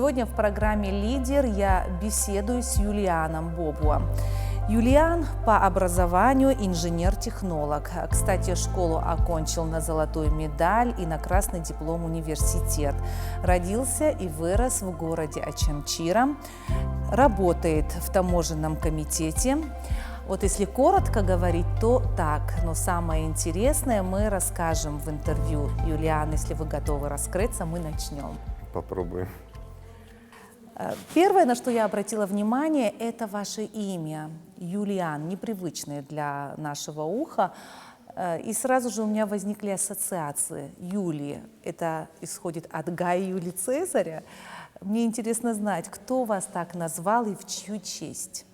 Сегодня в программе «Лидер» я беседую с Юлианом Бобуа. Юлиан по образованию инженер-технолог. Кстати, школу окончил на золотую медаль и на красный диплом университет. Родился и вырос в городе Очамчира. Работает в таможенном комитете. Вот если коротко говорить, то так. Но самое интересное мы расскажем в интервью. Юлиан, если вы готовы раскрыться, мы начнем. Попробуем. Первое, на что я обратила внимание, это ваше имя. Юлиан, непривычное для нашего уха. И сразу же у меня возникли ассоциации. Юлия, это исходит от Гая Юлия Цезаря. Мне интересно знать, кто вас так назвал и в чью честь?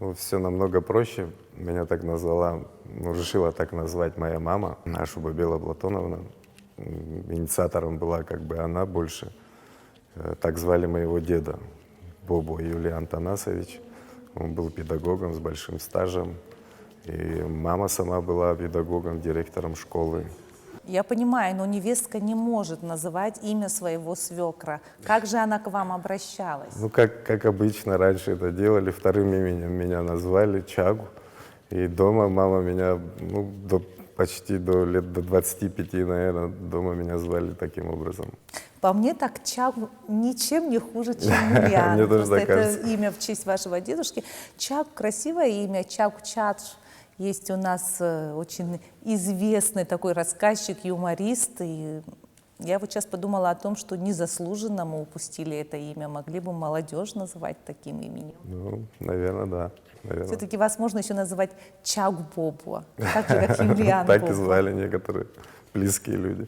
Ну, все намного проще. Меня так назвала, решила так назвать моя мама, Ашуба Бела Платоновна. Инициатором была как бы она больше. Так звали моего деда, Бобуа Юлиан Танасович. Он был педагогом с большим стажем. И мама сама была педагогом, директором школы. Я понимаю, но невестка не может называть имя своего свекра. Как же она к вам обращалась? Ну, как обычно раньше это делали, вторым именем меня назвали Чагу. И дома мама меня, почти до лет до 25, наверное, дома меня звали таким образом. По мне так Чагу ничем не хуже, чем Юлиан. Мне тоже так кажется. Это имя в честь вашего дедушки. Чагу — красивое имя, Чагу Чадж. Есть у нас очень известный такой рассказчик, юморист. И я вот сейчас подумала о том, что незаслуженно мы упустили это имя. Могли бы молодежь называть таким именем. Ну, наверное, да. Наверное. Все-таки вас можно еще называть Чагу Бобуа, так же, как Юлиан Так Бобуа. и звали некоторые близкие люди.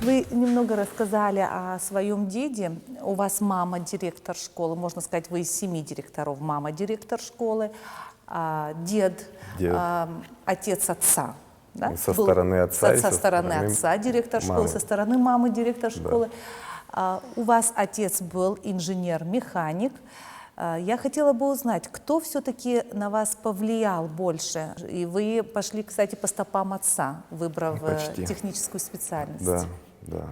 Вы немного рассказали о своем деде. У вас мама директор школы, можно сказать, вы из 7 директоров. Мама директор школы, дед. Отец отца. Да? Со стороны отца. Со стороны отца директор школы, со стороны мамы директор школы. Да. У вас отец был инженер-механик. Я хотела бы узнать, кто все-таки на вас повлиял больше? И вы пошли, кстати, по стопам отца, выбрав техническую специальность. Да.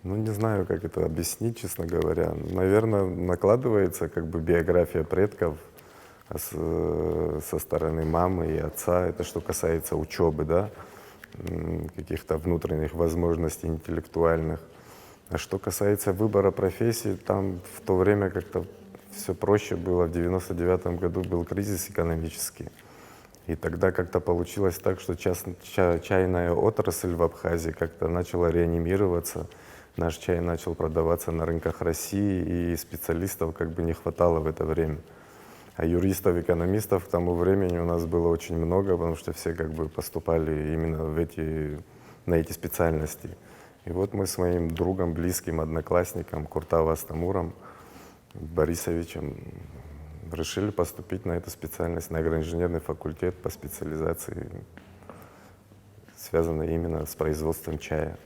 Ну, не знаю, как это объяснить, честно говоря. Наверное, накладывается как бы биография предков со стороны мамы и отца. Это что касается учебы, да, каких-то внутренних возможностей интеллектуальных. А что касается выбора профессии, там в то время как-то все проще было. В 99-м году был кризис экономический. И тогда как-то получилось так, что чайная отрасль в Абхазии как-то начала реанимироваться. Наш чай начал продаваться на рынках России, и специалистов как бы не хватало в это время. А юристов, экономистов к тому времени у нас было очень много, потому что все как бы поступали именно на эти специальности. И вот мы с моим другом, близким одноклассником Куртава Астамуром Борисовичем решили поступить на эту специальность, на агроинженерный факультет по специализации, связанной именно с производством чая.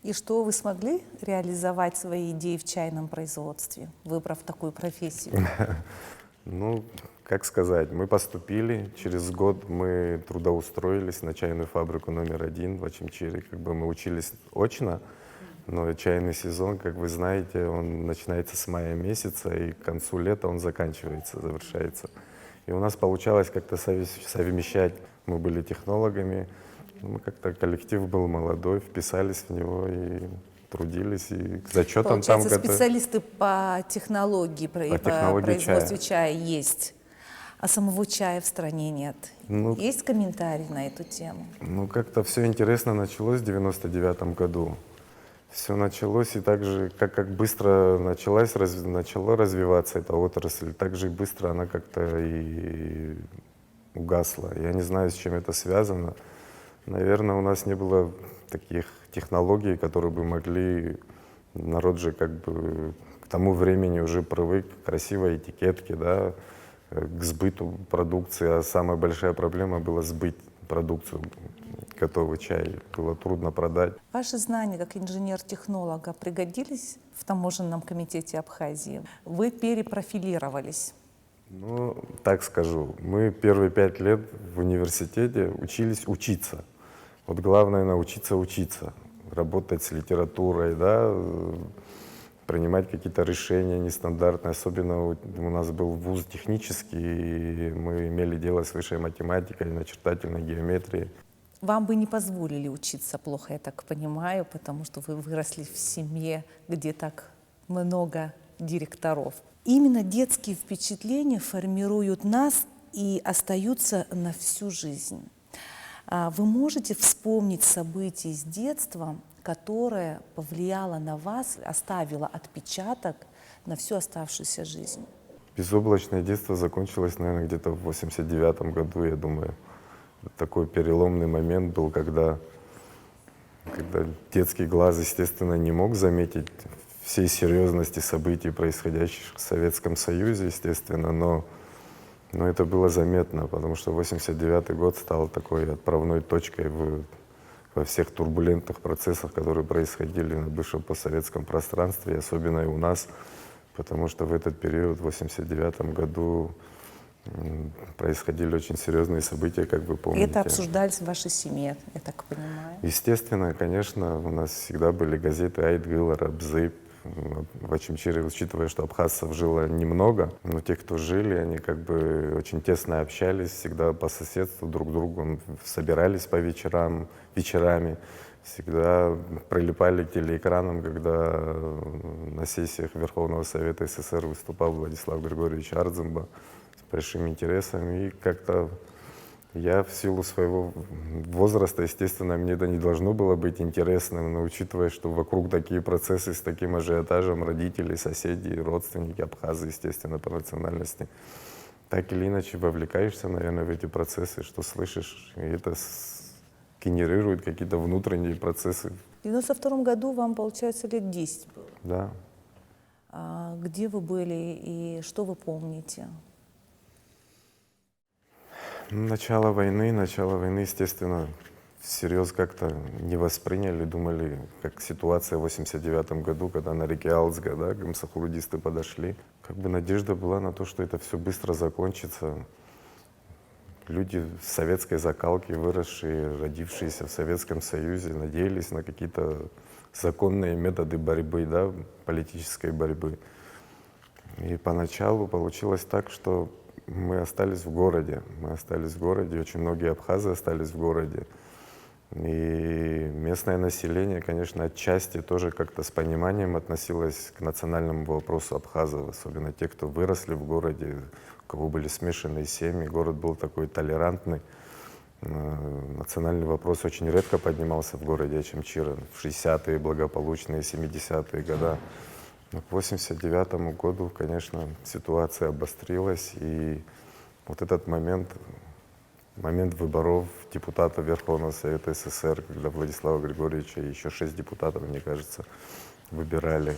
И что вы смогли реализовать свои идеи в чайном производстве, выбрав такую профессию? Ну, как сказать, мы поступили, через год мы трудоустроились на чайную фабрику номер 1 в Очамчире. Как бы мы учились очно, но чайный сезон, как вы знаете, он начинается с мая месяца, и к концу лета он заканчивается, завершается. И у нас получалось как-то совмещать. Мы были технологами, мы как-то коллектив был молодой, вписались в него и трудились, и к зачетам там... Получается, специалисты по технологии, по производству чая есть, а самого чая в стране нет. Есть комментарий на эту тему? Ну, как-то все интересно началось в 99-м году. Все началось, и так же, как быстро начала развиваться эта отрасль, так же и быстро она как-то и угасла. Я не знаю, с чем это связано. Наверное, у нас не было таких технологий, которые бы могли... Народ же как бы к тому времени уже привык к красивой этикетке, да, к сбыту продукции. А самая большая проблема была сбыть продукцию. Готовый чай было трудно продать. Ваши знания как инженер-технолога пригодились в таможенном комитете Абхазии? Вы перепрофилировались. Ну, так скажу, мы первые 5 лет в университете учились учиться. Вот главное научиться учиться, работать с литературой, да, принимать какие-то решения нестандартные. Особенно у нас был вуз технический, и мы имели дело с высшей математикой, начертательной геометрией. Вам бы не позволили учиться плохо, я так понимаю, потому что вы выросли в семье, где так много директоров. Именно детские впечатления формируют нас и остаются на всю жизнь. Вы можете вспомнить события из детства, которое повлияло на вас, оставило отпечаток на всю оставшуюся жизнь? Безоблачное детство закончилось, наверное, где-то в 89 году, я думаю. Такой переломный момент был, когда детский глаз, естественно, не мог заметить всей серьезности событий, происходящих в Советском Союзе, естественно, но это было заметно, потому что 89 год стал такой отправной точкой во всех турбулентных процессах, которые происходили на бывшем постсоветском пространстве, и особенно и у нас, потому что в этот период, в 89 году, происходили очень серьезные события, как вы И помните. это обсуждались в вашей семье, я так понимаю. Естественно, конечно, у нас всегда были газеты «Айтгыл», «Рабзып», в Ачимчире, учитывая, что абхазцев жило немного, но те, кто жили, они как бы очень тесно общались, всегда по соседству друг к другу собирались по вечерами, всегда прилипали к телеэкранам, когда на сессиях Верховного Совета СССР выступал Владислав Григорьевич Ардзумба с большим интересом. И как-то я в силу своего возраста, естественно, мне это не должно было быть интересным, но учитывая, что вокруг такие процессы с таким ажиотажем, родители, соседи, родственники, абхазы, естественно, по национальности, так или иначе вовлекаешься, наверное, в эти процессы, что слышишь, и это генерирует какие-то внутренние процессы. В 92 году вам, получается, лет 10 было. Да. Где вы были и что вы помните? Начало войны, естественно, всерьез как-то не восприняли, думали, как ситуация в 89 году, когда на реке Алзга, да, гамсахурудисты подошли. Как бы надежда была на то, что это все быстро закончится. Люди в советской закалке, выросшие, родившиеся в Советском Союзе, надеялись на какие-то законные методы борьбы, да, политической борьбы. И поначалу получилось так, что мы остались в городе. Очень многие абхазы остались в городе. И местное население, конечно, отчасти тоже как-то с пониманием относилось к национальному вопросу абхазов, особенно те, кто выросли в городе, у кого были смешанные семьи. Город был такой толерантный. Национальный вопрос очень редко поднимался в городе Ачимчира в 60-е, благополучные 70-е годы. Но к 89 году, конечно, ситуация обострилась, и вот этот момент выборов депутата Верховного Совета СССР, когда Владислава Григорьевича и еще 6 депутатов, мне кажется, выбирали.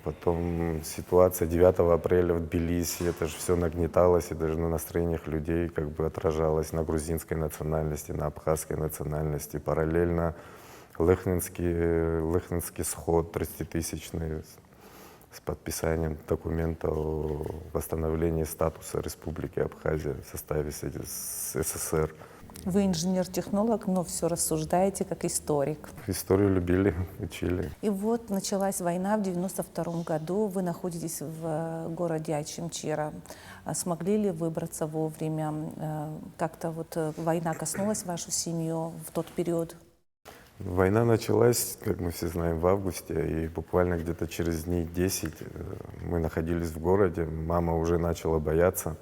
Потом ситуация 9 апреля в Тбилиси, это же все нагнеталось, и даже на настроениях людей как бы отражалось на грузинской национальности, на абхазской национальности. Параллельно Лыхнинский сход 30-тысячный с подписанием документа о восстановлении статуса Республики Абхазия в составе СССР. Вы инженер-технолог, но все рассуждаете как историк. Историю любили, учили. И вот началась война в 92 году. Вы находитесь в городе Ачимчира. Смогли ли выбраться вовремя? Как-то вот война коснулась вашу семью в тот период? Война началась, как мы все знаем, в августе, и буквально где-то через дней 10 мы находились в городе. Мама уже начала бояться.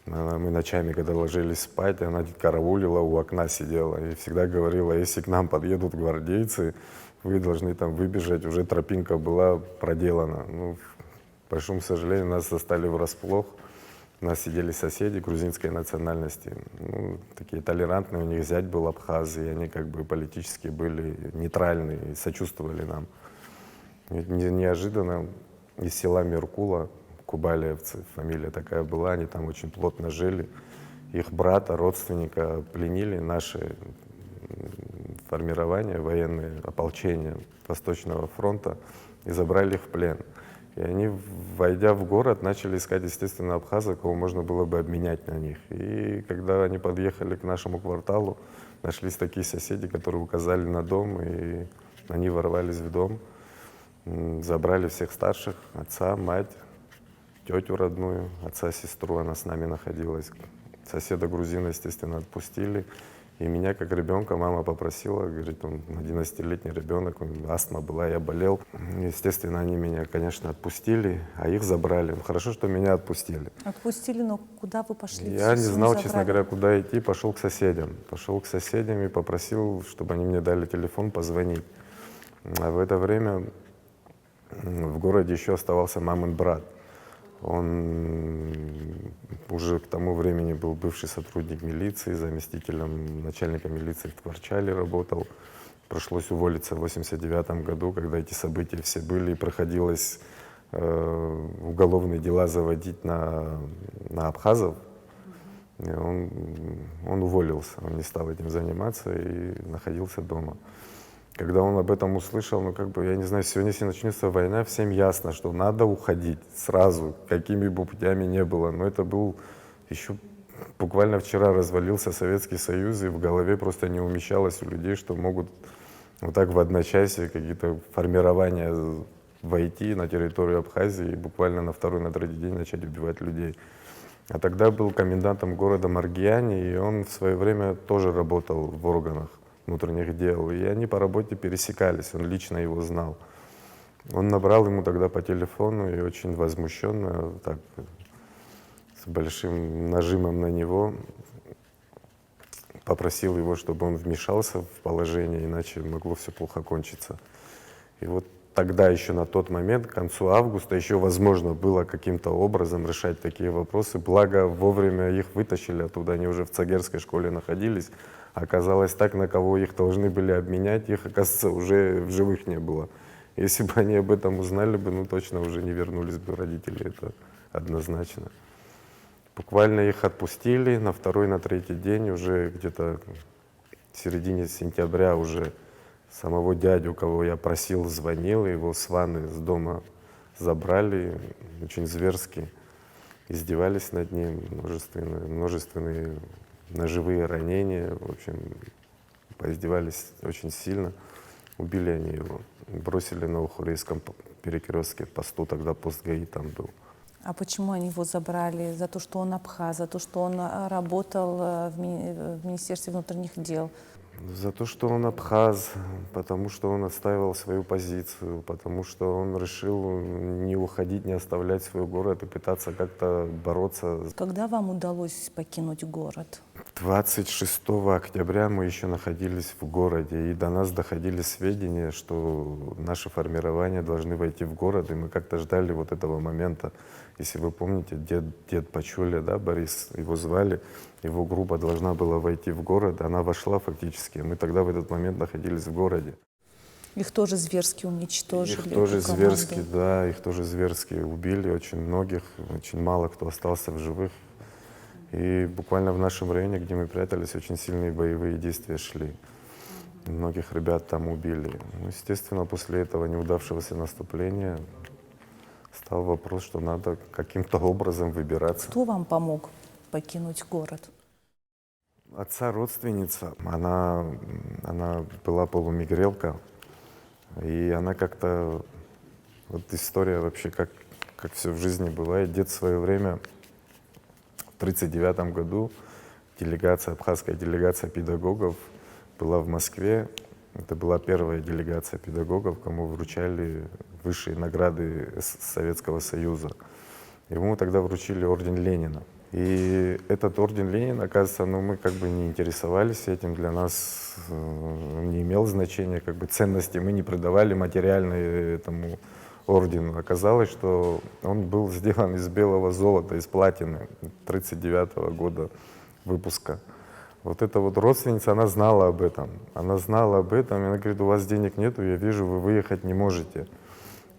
Мы ночами, когда ложились спать, она караулила, у окна сидела и всегда говорила: если к нам подъедут гвардейцы, вы должны там выбежать. Уже тропинка была проделана. Ну, к большому сожалению, нас застали врасплох. У нас сидели соседи грузинской национальности, ну, такие толерантные, у них зять был абхаз, и они как бы политически были нейтральны и сочувствовали нам. И неожиданно из села Меркула, кубалиевцы, фамилия такая была, они там очень плотно жили, их брата, родственника пленили наши формирования, военные ополчения Восточного фронта и забрали их в плен. И они, войдя в город, начали искать, естественно, абхазов, кого можно было бы обменять на них. И когда они подъехали к нашему кварталу, нашлись такие соседи, которые указали на дом, и они ворвались в дом, забрали всех старших, отца, мать, тетю родную, отца, сестру, она с нами находилась. Соседа грузина, естественно, отпустили. И меня, как ребенка, мама попросила, говорит, он 11-летний ребенок, астма была, я болел. Естественно, они меня, конечно, отпустили, а их забрали. Ну, хорошо, что меня отпустили. Отпустили, но куда вы пошли? Я не Всё знал, забрали? честно говоря, куда идти, пошел к соседям. Пошел к соседям и попросил, чтобы они мне дали телефон позвонить. А в это время в городе еще оставался мамин брат. Он уже к тому времени был бывший сотрудник милиции, заместителем начальника милиции в Творчале работал. Пришлось уволиться в 1989 году, когда эти события все были, и приходилось уголовные дела заводить на абхазов. И он уволился, он не стал этим заниматься и находился дома. Когда он об этом услышал, ну как бы, я не знаю, сегодня, если начнется война, всем ясно, что надо уходить сразу, какими бы путями не было. Но это был еще буквально вчера развалился Советский Союз, и в голове просто не умещалось у людей, что могут вот так в одночасье какие-то формирования войти на территорию Абхазии и буквально на второй, на третий день начать убивать людей. А тогда был комендантом города Маргияне, и он в свое время тоже работал в органах внутренних дел, и они по работе пересекались, он лично его знал. Он набрал ему тогда по телефону и очень возмущенно, так, с большим нажимом на него, попросил его, чтобы он вмешался в положение, иначе могло все плохо кончиться. И вот тогда еще на тот момент, к концу августа, еще возможно было каким-то образом решать такие вопросы, благо вовремя их вытащили оттуда, они уже в Цагерской школе находились. Оказалось так, на кого их должны были обменять, их, оказывается, уже в живых не было. Если бы они об этом узнали бы, ну точно уже не вернулись бы родители, это однозначно. Буквально их отпустили, на второй, на третий день, уже где-то в середине сентября уже самого дядю, кого я просил, звонил, его с ванны, с дома забрали, очень зверски издевались над ним, множественные ножевые ранения, в общем, поиздевались очень сильно. Убили они его, бросили на Ухурейском перекрестке посту, тогда пост ГАИ там был. А почему они его забрали? За то, что он абхаз, за то, что он работал в Министерстве внутренних дел? За то, что он абхаз, потому что он отстаивал свою позицию, потому что он решил не уходить, не оставлять свой город и пытаться как-то бороться. Когда вам удалось покинуть город? 26 октября мы еще находились в городе, и до нас доходили сведения, что наши формирования должны войти в город, и мы как-то ждали вот этого момента. Если вы помните, дед Пачуля, да, Борис, его звали, его группа должна была войти в город, она вошла фактически, мы тогда в этот момент находились в городе. Их тоже зверски уничтожили? Их тоже эту команду? зверски, да, их тоже зверски убили, очень многих, очень мало кто остался в живых. И буквально в нашем районе, где мы прятались, очень сильные боевые действия шли. Многих ребят там убили. Ну, естественно, после этого неудавшегося наступления стал вопрос, что надо каким-то образом выбираться. Кто вам помог покинуть город? Отца родственница, она была полумигрелка, и она как-то, вот история вообще, как все в жизни бывает. Дед в свое время, в 1939 году, абхазская делегация педагогов была в Москве. Это была первая делегация педагогов, кому вручали высшие награды Советского Союза. Ему тогда вручили орден Ленина. И этот орден Ленина, оказывается, мы как бы не интересовались этим, для нас не имел значения, как бы ценности мы не придавали материальной этому ордену. Оказалось, что он был сделан из белого золота, из платины 1939 года выпуска. Вот эта вот родственница, она знала об этом. Она знала об этом, и она говорит, у вас денег нету, я вижу, вы выехать не можете.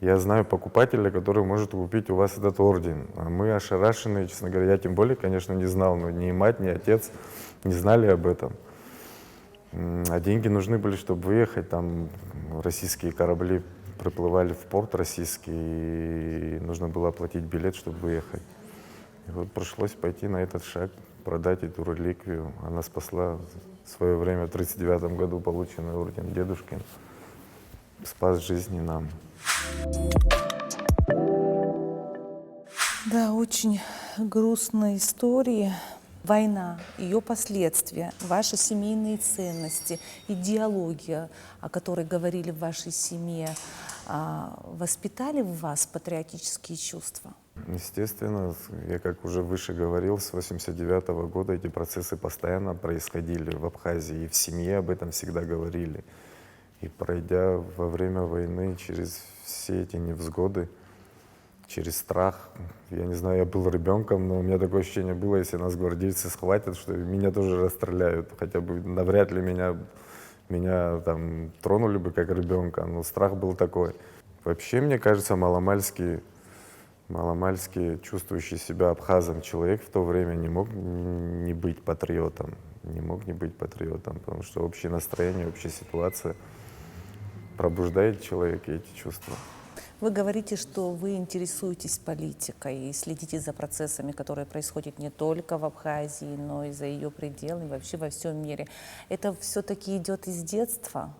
Я знаю покупателя, который может купить у вас этот орден. А мы ошарашены, честно говоря, я тем более, конечно, не знал, но ни мать, ни отец не знали об этом. А деньги нужны были, чтобы выехать, там российские корабли приплывали в порт российский, и нужно было оплатить билет, чтобы выехать. И вот пришлось пойти на этот шаг, продать эту реликвию. Она спасла в свое время, в 1939 году, полученный орден Дедушкин. Спас жизни нам. Да, очень грустные истории. Война, ее последствия, ваши семейные ценности, идеология, о которой говорили в вашей семье, воспитали в вас патриотические чувства? Естественно, я как уже выше говорил, с 1989 года эти процессы постоянно происходили в Абхазии, и в семье об этом всегда говорили. И пройдя во время войны через все эти невзгоды, через страх, я не знаю, я был ребенком, но у меня такое ощущение было, если нас гвардейцы схватят, что меня тоже расстреляют, хотя бы навряд ли меня там тронули бы как ребенка, но страх был такой. Вообще, мне кажется, маломальски чувствующий себя абхазом человек в то время не мог не быть патриотом, потому что общее настроение, общая ситуация пробуждает в человеке эти чувства. Вы говорите, что вы интересуетесь политикой и следите за процессами, которые происходят не только в Абхазии, но и за ее пределами, вообще во всем мире. Это все-таки идет из детства,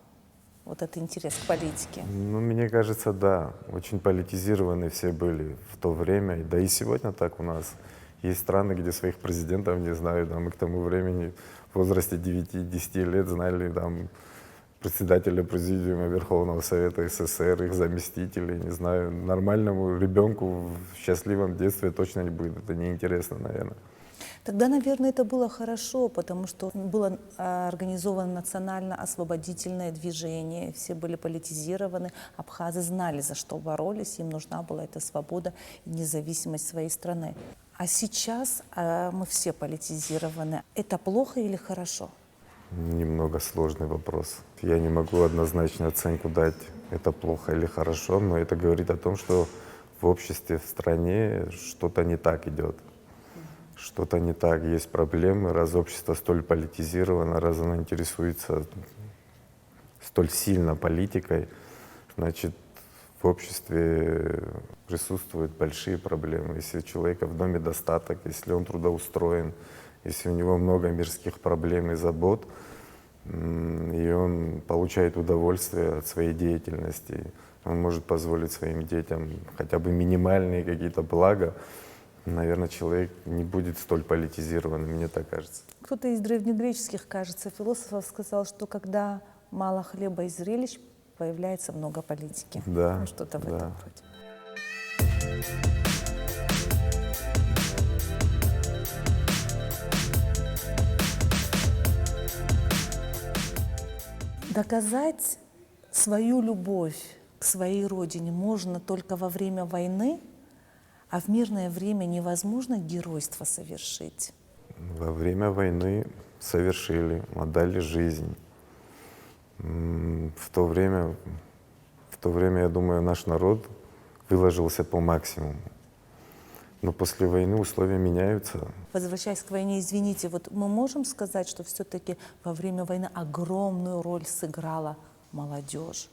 вот этот интерес к политике? Ну, мне кажется, да. Очень политизированы все были в то время, да и сегодня так у нас. Есть страны, где своих президентов не знают, а мы к тому времени в возрасте 9-10 лет знали там председателя Президиума Верховного Совета СССР, их заместителей, не знаю, нормальному ребенку в счастливом детстве точно не будет, это неинтересно, наверное. Тогда, наверное, это было хорошо, потому что было организовано национально-освободительное движение, все были политизированы, абхазы знали, за что боролись, им нужна была эта свобода и независимость своей страны. А сейчас мы все политизированы. Это плохо или хорошо? Немного сложный вопрос. Я не могу однозначно оценку дать, это плохо или хорошо, но это говорит о том, что в обществе, в стране что-то не так идет. Что-то не так, есть проблемы, раз общество столь политизировано, раз оно интересуется столь сильно политикой, значит, в обществе присутствуют большие проблемы. Если у человека в доме достаток, если он трудоустроен, если у него много мирских проблем и забот, и он получает удовольствие от своей деятельности, он может позволить своим детям хотя бы минимальные какие-то блага, наверное, человек не будет столь политизированным, мне так кажется. Кто-то из древнегреческих, кажется, философов сказал, что когда мало хлеба и зрелищ, появляется много политики. Да, Ну, что-то в да. этом роде. Доказать свою любовь к своей родине можно только во время войны, а в мирное время невозможно геройство совершить. Во время войны совершили, отдали жизнь. В то время, я думаю, наш народ выложился по максимуму. Но после войны условия меняются. Возвращаясь к войне, извините, вот мы можем сказать, что все-таки во время войны огромную роль сыграла молодежь?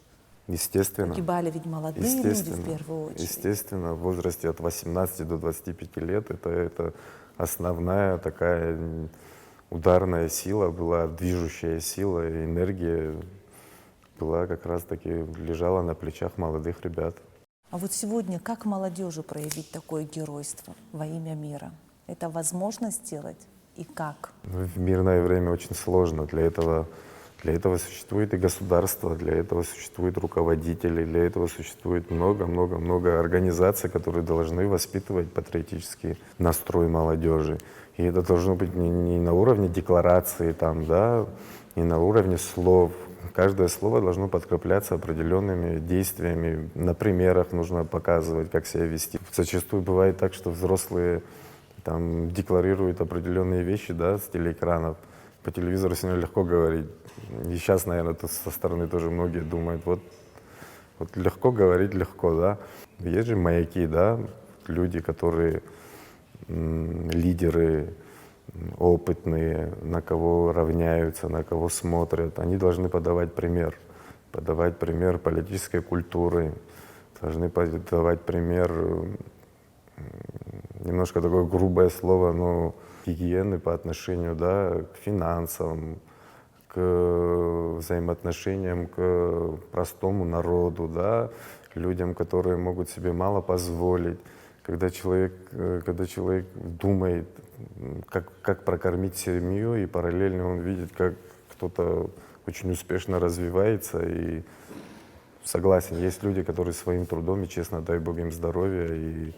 Естественно. Погибали ведь молодые люди в первую очередь. Естественно, в возрасте от 18 до 25 лет это основная такая ударная сила была, движущая сила, и энергия была как раз-таки лежала на плечах молодых ребят. А вот сегодня как молодежи проявить такое геройство во имя мира? Это возможно сделать и как? В мирное время очень сложно. Для этого существует и государство, для этого существуют руководители, для этого существует много организаций, которые должны воспитывать патриотический настрой молодежи. И это должно быть не на уровне декларации, там, да, не на уровне слов. Каждое слово должно подкрепляться определенными действиями. На примерах нужно показывать, как себя вести. Зачастую бывает так, что взрослые там декларируют определенные вещи, да, с телеэкранов. По телевизору сегодня легко говорить. И сейчас, наверное, со стороны тоже многие думают, вот легко говорить, легко, да. Есть же маяки, да, люди, которые лидеры, опытные, на кого равняются, на кого смотрят. Они должны подавать пример. подавать пример политической культуры, должны подавать пример, немножко такое грубое слово, но гигиены по отношению, да, к финансам, к взаимоотношениям к простому народу, да, людям, которые могут себе мало позволить. Когда человек думает, как прокормить семью, и параллельно он видит, как кто-то очень успешно развивается. И согласен, есть люди, которые своим трудом, и честно, дай Бог им здоровья, и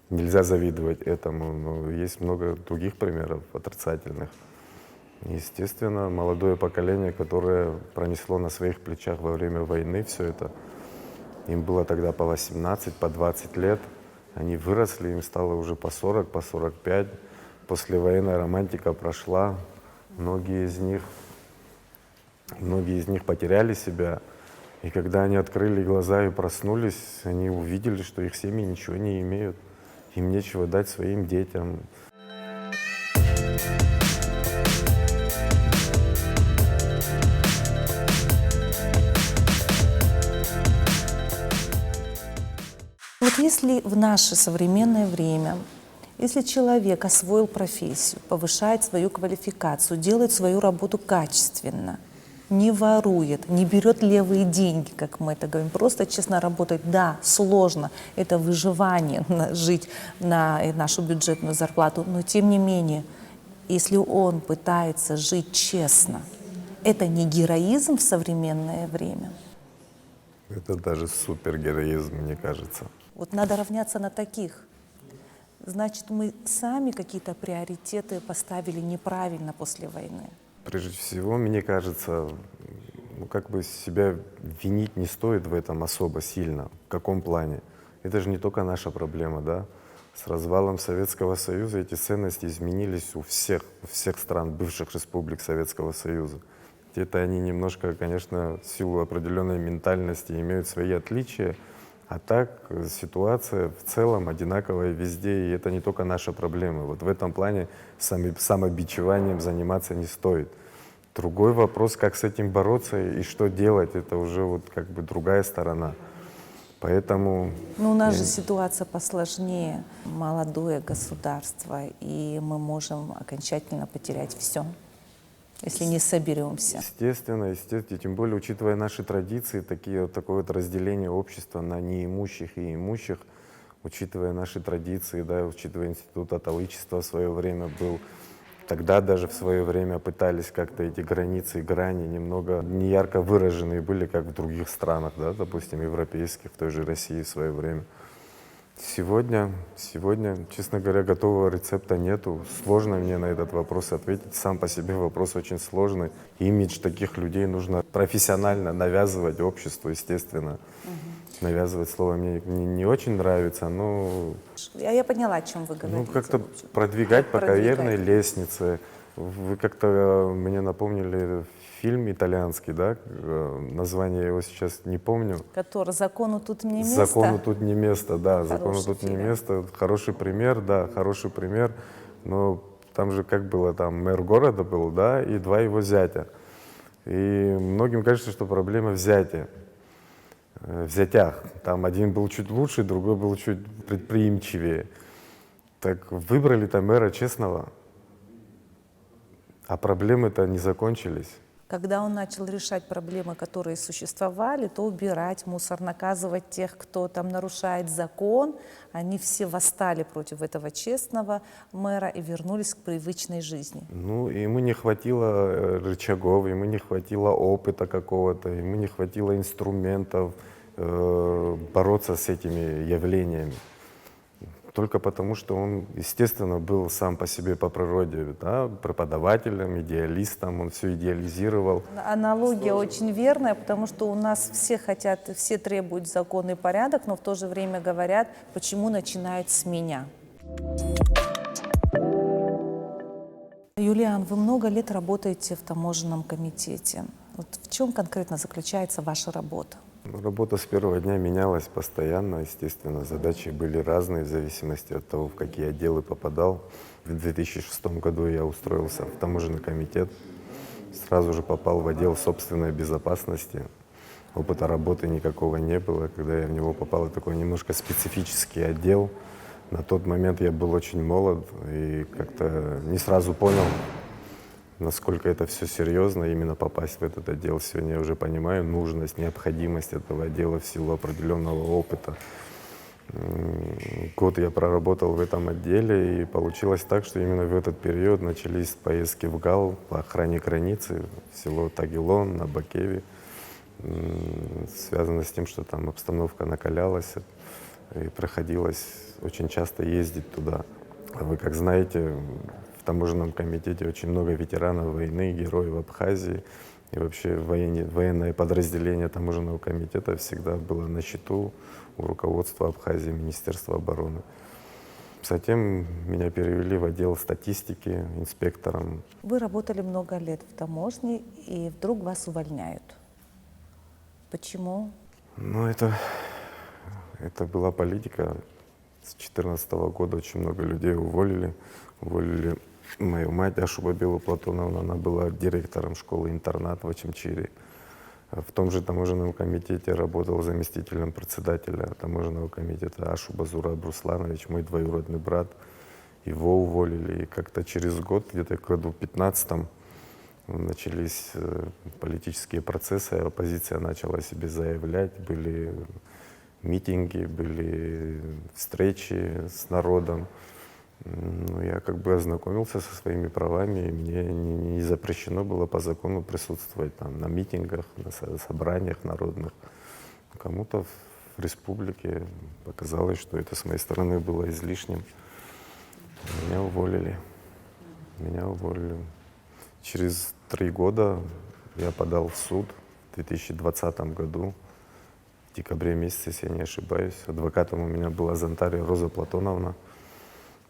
нельзя завидовать этому, но есть много других примеров отрицательных. Естественно, молодое поколение, которое пронесло на своих плечах во время войны все это, им было тогда по 18, по 20 лет, они выросли, им стало уже по 40, по 45. Послевоенная романтика прошла, многие из них потеряли себя. И когда они открыли глаза и проснулись, они увидели, что их семьи ничего не имеют, им нечего дать своим детям. Вот если в наше современное время, если человек освоил профессию, повышает свою квалификацию, делает свою работу качественно, не ворует, не берет левые деньги, как мы это говорим, просто честно работает, да, сложно, это выживание, жить на нашу бюджетную зарплату, но тем не менее, если он пытается жить честно, это не героизм в современное время? Это даже супергероизм, мне кажется. Вот надо равняться на таких. Значит, мы сами какие-то приоритеты поставили неправильно после войны. Прежде всего, мне кажется, как бы себя винить не стоит в этом особо сильно. В каком плане? Это же не только наша проблема, да? С развалом Советского Союза эти ценности изменились у всех стран, бывших республик Советского Союза. Где-то они немножко, конечно, в силу определенной ментальности имеют свои отличия, а так ситуация в целом одинаковая везде, и это не только наша проблема. Вот в этом плане самобичеванием заниматься не стоит. Другой вопрос, как с этим бороться и что делать, это уже вот как бы другая сторона. Поэтому... Но у нас же ситуация посложнее. Молодое государство, и мы можем окончательно потерять все, если не соберемся. Естественно, тем более, учитывая наши традиции, такое вот разделение общества на неимущих и имущих, учитывая наши традиции, да, учитывая институт атовичества в свое время был, тогда даже в свое время пытались как-то эти границы и грани немного неярко выраженные были, как в других странах, да, допустим, европейских, в той же России в свое время. Сегодня, честно говоря, готового рецепта нету. Сложно мне на этот вопрос ответить. Сам по себе вопрос очень сложный. Имидж таких людей нужно профессионально навязывать обществу, естественно. Навязывать слово мне не очень нравится, но... Я поняла, о чем вы говорите. Ну, как-то продвигать по карьерной лестнице. Вы как-то мне напомнили фильм итальянский, да? Название я его сейчас не помню. Который «Закону тут не место». «Закону тут не место», да. Хороший «Закону тут не фильм. место». Хороший пример, да, хороший пример. Но там же как было, там мэр города был, да, и два его зятя. И многим кажется, что проблема в зятях. Там один был чуть лучше, другой был чуть предприимчивее. Так выбрали там мэра честного, а проблемы-то не закончились. Когда он начал решать проблемы, которые существовали, то убирать мусор, наказывать тех, кто там нарушает закон, они все восстали против этого честного мэра и вернулись к привычной жизни. Ну, ему не хватило рычагов, ему не хватило опыта какого-то, ему не хватило инструментов бороться с этими явлениями. Только потому, что он, естественно, был сам по себе по природе, да, преподавателем, идеалистом, он все идеализировал. Аналогия очень верная, потому что у нас все хотят, все требуют закон и порядок, но в то же время говорят, почему начинают с меня. Юлиан, вы много лет работаете в таможенном комитете. Вот в чем конкретно заключается ваша работа? Работа с первого дня менялась постоянно, естественно, задачи были разные в зависимости от того, в какие отделы попадал. В 2006 году я устроился в таможенный комитет, сразу же попал в отдел собственной безопасности. опыта работы никакого не было. Когда я в него попал, это такой немножко специфический отдел. На тот момент я был очень молод и как-то не сразу понял, насколько это все серьезно, именно попасть в этот отдел. Сегодня я уже понимаю нужность, необходимость этого отдела в силу определенного опыта. Год я проработал в этом отделе, и получилось так, что именно в этот период начались поездки в ГАУ по охране границы в село Тагилон на Бакеве. Связано с тем, что там обстановка накалялась, и приходилось очень часто ездить туда. А вы, как знаете, в таможенном комитете очень много ветеранов войны, героев Абхазии. И вообще военное подразделение таможенного комитета всегда было на счету у руководства Абхазии, Министерства обороны. Затем меня перевели в отдел статистики инспектором. Вы работали много лет в таможне, и вдруг вас увольняют. Почему? Ну, это была политика. С 2014 года очень много людей уволили. Уволили мою мать, Ашу Бабилу Платоновну, она была директором школы-интернат в Очимчире. В том же таможенном комитете работал заместителем председателя таможенного комитета Ашу Базура Русланович, мой двоюродный брат. Его уволили. И как-то через год, где-то в году 2015-м, начались политические процессы, оппозиция начала о себе заявлять, были митинги, были встречи с народом. Ну, я как бы ознакомился со своими правами, и мне не запрещено было по закону присутствовать там на митингах, на собраниях народных. Кому-то в республике показалось, что это с моей стороны было излишним. Меня уволили. Через 3 года я подал в суд в 2020 году, в декабре месяце, если я не ошибаюсь. Адвокатом у меня была Зантария Роза Платоновна.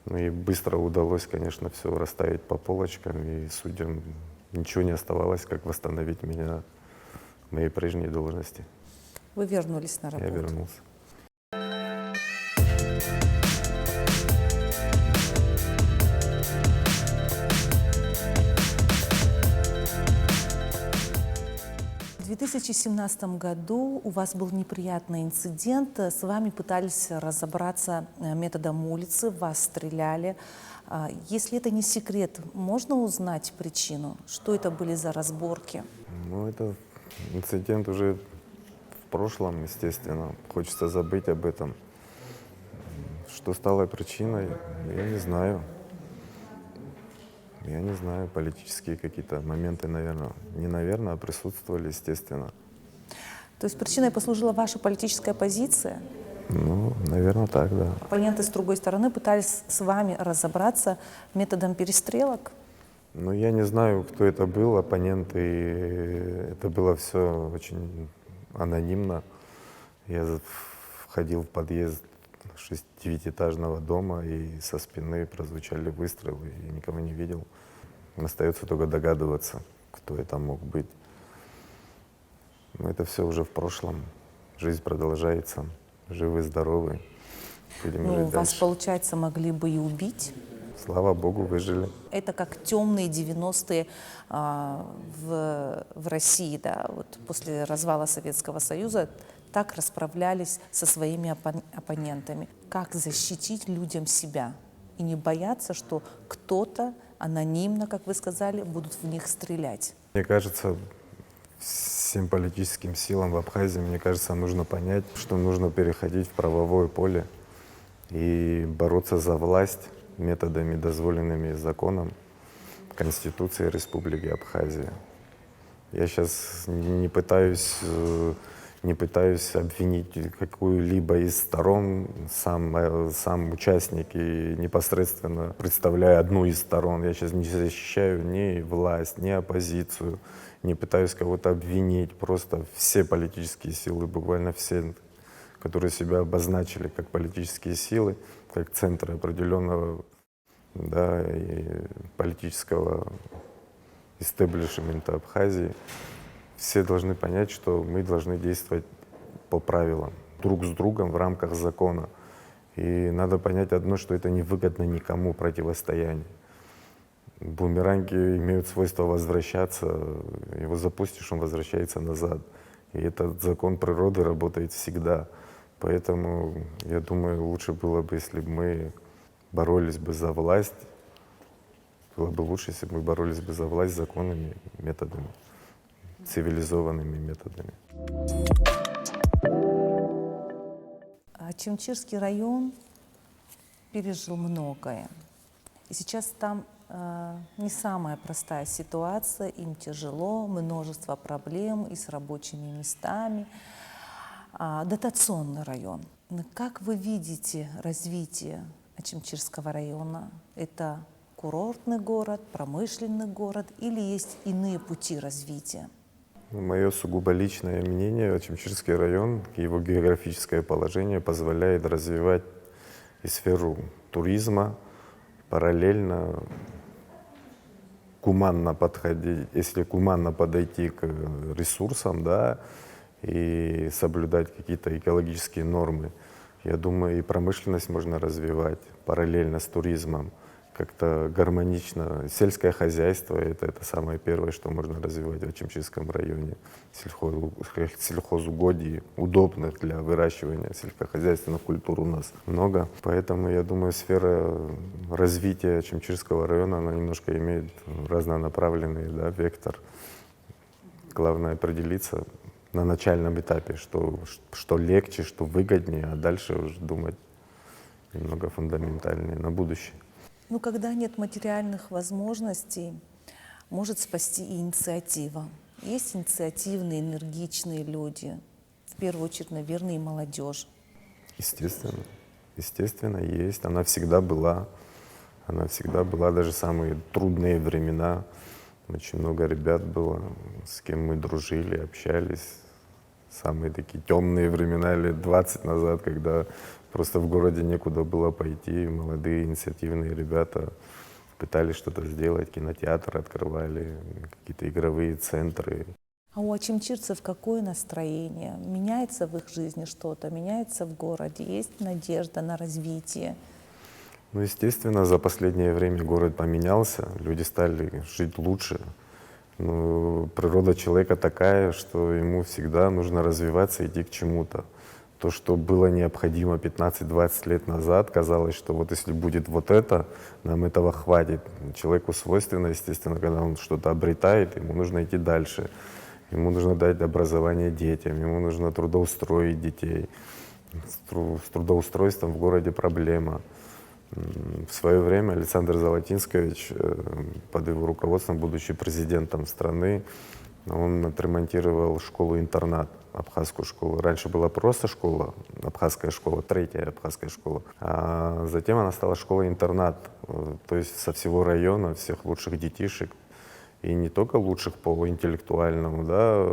Ну и быстро удалось, конечно, все расставить по полочкам, и судьям ничего не оставалось, как восстановить меня в моей прежней должности. Вы вернулись на работу. Я вернулся. В 2017 году у вас был неприятный инцидент. С вами пытались разобраться методом улицы, вас стреляли. Если это не секрет, можно узнать причину? Что это были за разборки? Ну, это инцидент уже в прошлом, естественно. Хочется забыть об этом. Что стало причиной, я не знаю. Я не знаю, политические какие-то моменты, наверное, а присутствовали, естественно. То есть причиной послужила ваша политическая позиция? Ну, наверное, так, да. Оппоненты с другой стороны пытались с вами разобраться методом перестрелок? Ну, я не знаю, кто это был, оппоненты. Это было все очень анонимно. Я входил в подъезд 9-этажного дома, и со спины прозвучали выстрелы, и никого не видел. Остается только догадываться, кто это мог быть. Но это все уже в прошлом. Жизнь продолжается. Живы, здоровы. Будем жить Вас, дальше. получается, могли бы и убить? Слава Богу, выжили. Это как темные 90-е в России, да, вот после развала Советского Союза так расправлялись со своими оппонентами. Как защитить людям себя и не бояться, что кто-то анонимно, как вы сказали, будут в них стрелять? Мне кажется, всем политическим силам в Абхазии, мне кажется, нужно понять, что нужно переходить в правовое поле и бороться за власть методами, дозволенными законом Конституции Республики Абхазия. Я сейчас не пытаюсь обвинить какую-либо из сторон, сам участник и непосредственно представляю одну из сторон. Я сейчас не защищаю ни власть, ни оппозицию, не пытаюсь кого-то обвинить. Просто все политические силы, буквально все, которые себя обозначили как политические силы, как центры определенного, да, и политического истеблишмента Абхазии, все должны понять, что мы должны действовать по правилам, друг с другом в рамках закона. И надо понять одно, что это невыгодно никому противостояние. Бумеранги имеют свойство возвращаться, его запустишь, он возвращается назад. И этот закон природы работает всегда. Поэтому, я думаю, лучше было бы, если бы мы боролись бы за власть. Было бы лучше, если бы мы боролись бы за власть законными методами, цивилизованными методами. Чимчирский район пережил многое. И сейчас там не самая простая ситуация, им тяжело, множество проблем и с рабочими местами. Дотационный район. Как вы видите развитие Чимчирского района? Это курортный город, промышленный город или есть иные пути развития? Мое сугубо личное мнение, Чимчирский район, его географическое положение позволяет развивать и сферу туризма, параллельно гуманно подходить, если гуманно подойти к ресурсам, да, и соблюдать какие-то экологические нормы. Я думаю, и промышленность можно развивать параллельно с туризмом, как-то гармонично. Сельское хозяйство — это самое первое, что можно развивать в Чимчирском районе. Сельхозугодий, удобных для выращивания сельскохозяйственных культур у нас много. Поэтому, я думаю, сфера развития Чимчирского района, она немножко имеет разнонаправленный, да, вектор. Главное определиться на начальном этапе, что легче, что выгоднее, а дальше уже думать немного фундаментальнее на будущее. Ну, когда нет материальных возможностей, может спасти и инициатива. Есть инициативные, энергичные люди, в первую очередь, наверное, и молодежь. Естественно, естественно, есть. Она всегда была. Она всегда была, даже в самые трудные времена. Очень много ребят было, с кем мы дружили, общались. Самые такие темные времена, лет 20 назад, когда просто в городе некуда было пойти. Молодые инициативные ребята пытались что-то сделать, кинотеатры открывали, какие-то игровые центры. А у чимчирцев какое настроение? Меняется в их жизни что-то? Меняется в городе? Есть надежда на развитие? Ну, естественно, за последнее время город поменялся, люди стали жить лучше. Ну, природа человека такая, что ему всегда нужно развиваться, идти к чему-то. То, что было необходимо 15-20 лет назад, казалось, что вот если будет вот это, нам этого хватит. Человеку свойственно, естественно, когда он что-то обретает, ему нужно идти дальше. Ему нужно дать образование детям, ему нужно трудоустроить детей. С трудоустройством в городе проблема. В свое время Александр Золотинскович, под его руководством, будучи президентом страны, он отремонтировал школу-интернат, абхазскую школу. Раньше была просто школа, абхазская школа, третья абхазская школа. А затем она стала школой-интернат, то есть со всего района, всех лучших детишек. И не только лучших по интеллектуальному, да,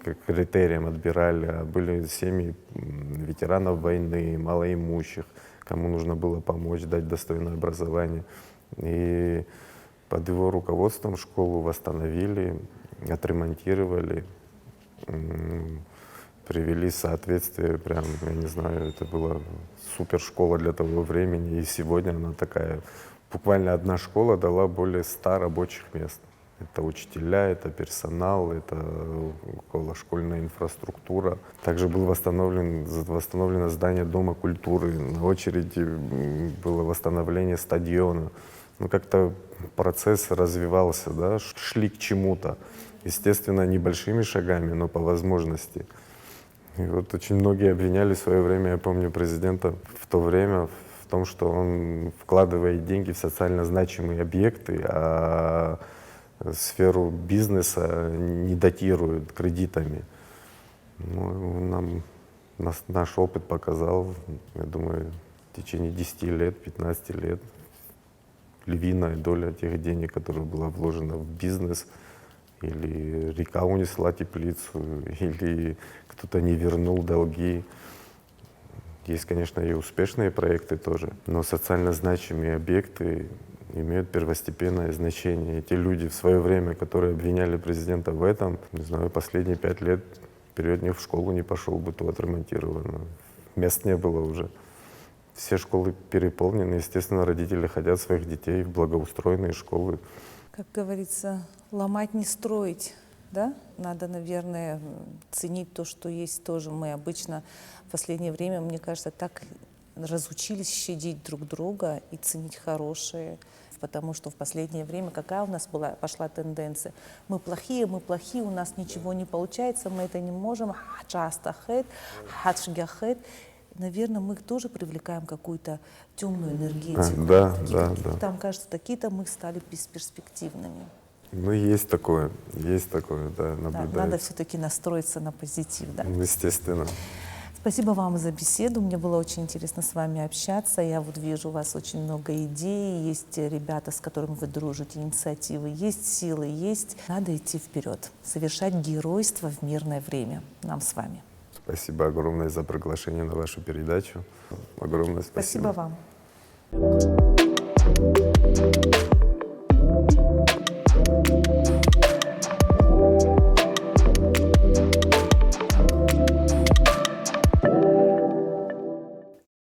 как критериям отбирали, а были семьи ветеранов войны, малоимущих, кому нужно было помочь, дать достойное образование. И под его руководством школу восстановили, отремонтировали, привели в соответствие, прям, я не знаю, это была супершкола для того времени, и сегодня она такая. Буквально одна школа дала более 100 рабочих мест. Это учителя, это персонал, это околошкольная инфраструктура. Также было восстановлено здание Дома культуры. На очереди было восстановление стадиона. Ну, как-то процесс развивался, да, шли к чему-то. Естественно, небольшими шагами, но по возможности. И вот очень многие обвиняли в свое время, я помню, президента в то время в том, что он вкладывает деньги в социально значимые объекты, а сферу бизнеса не датируют кредитами. Ну, наш опыт показал, я думаю, в течение 10 лет, 15 лет львиная доля тех денег, которые была вложена в бизнес, или река унесла теплицу, или кто-то не вернул долги. Есть, конечно, и успешные проекты тоже, но социально значимые объекты имеют первостепенное значение. И те люди в свое время, которые обвиняли президента в этом, не знаю, последние 5 лет вперед них в школу не пошел бы, то отремонтировано. Мест не было уже. Все школы переполнены, естественно, родители хотят своих детей в благоустроенные школы. Как говорится, ломать не строить. да? Надо, наверное, ценить то, что есть тоже. Мы обычно в последнее время, мне кажется, так разучились щадить друг друга и ценить хорошее. Потому что в последнее время какая у нас пошла тенденция? Мы плохие, у нас ничего не получается, мы это не можем. Наверное, мы тоже привлекаем какую-то темную энергетику. Да. Там, кажется, такие-то мы стали бесперспективными. Ну, есть такое, да, Да, наблюдается. надо все-таки настроиться на позитив. Да? Естественно. Спасибо вам за беседу. Мне было очень интересно с вами общаться. Я вот вижу у вас очень много идей. Есть ребята, с которыми вы дружите, инициативы, есть силы, есть. Надо идти вперед, совершать геройство в мирное время. Нам с вами. Спасибо огромное за приглашение на вашу передачу. Огромное спасибо. Спасибо вам.